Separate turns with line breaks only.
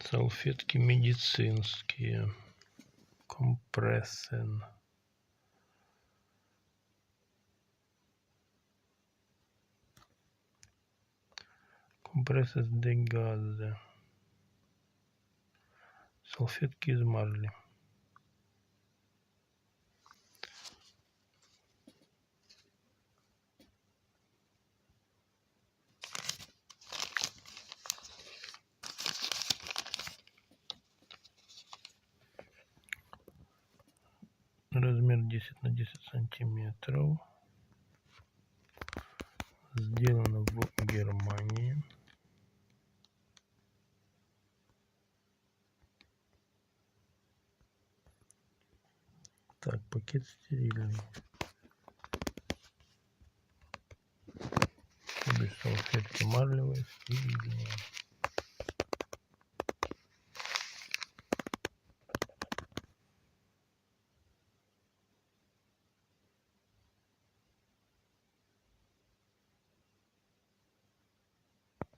Салфетки медицинские. Компрессен. Компрессес де газе. Салфетки из марли. Размер 10 на 10 сантиметров. Сделано в Германии. Так, пакет стерильный. Без салфетки марлевые, стерильные.